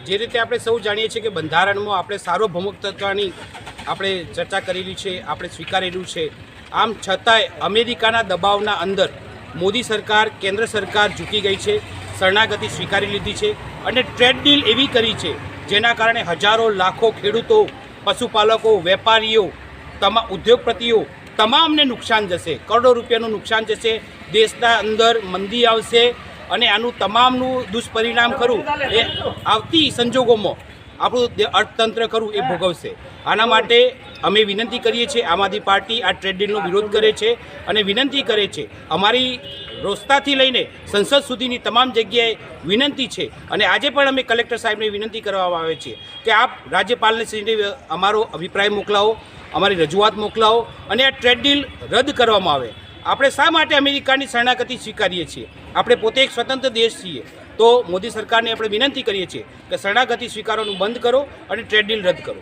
જે રીતે આપણે સૌ જાણીએ છીએ કે બંધારણમાં આપણે સાર્વભૌમત્વની આપણે ચર્ચા કરેલી છે, આપણે સ્વીકારેલું છે. આમ છતાંય અમેરિકાના દબાવના અંદર મોદી સરકાર, કેન્દ્ર સરકાર ઝૂકી ગઈ છે, શરણાગતિ સ્વીકારી લીધી છે અને ટ્રેડ ડીલ એવી કરી છે જેના કારણે હજારો લાખો ખેડૂતો, પશુપાલકો, વેપારીઓ, ઉદ્યોગપતિઓ તમામને નુકસાન જશે, કરોડો રૂપિયાનું નુકસાન જશે. દેશના અંદર મંદી આવશે અને આનું તમામનું દુષ્પરિણામ ખરું એ આવતી સંજોગોમાં આપણું અર્થતંત્ર ખરું એ ભોગવશે. આના માટે અમે વિનંતી કરીએ છીએ, આમ આદમી પાર્ટી આ ટ્રેડ ડીલનો વિરોધ કરે છે અને વિનંતી કરે છે. અમારી રોસ્તાથી લઈને સંસદ સુધીની તમામ જગ્યાએ વિનંતી છે અને આજે પણ અમે કલેક્ટર સાહેબને વિનંતી કરવામાં આવે છે કે આપ રાજ્યપાલને શ્રીને અમારો અભિપ્રાય મોકલાવો, અમારી રજૂઆત મોકલાવો અને આ ટ્રેડ ડીલ રદ કરવામાં આવે. આપણે શા માટે અમેરિકાની શરણાગતિ સ્વીકારીએ છીએ? આપણે પોતે એક સ્વતંત્ર દેશ છીએ. તો મોદી સરકારને આપણે વિનંતી કરીએ છીએ કે શરણાગતિ સ્વીકારવાનું બંધ કરો અને ટ્રેડ ડીલ રદ કરો.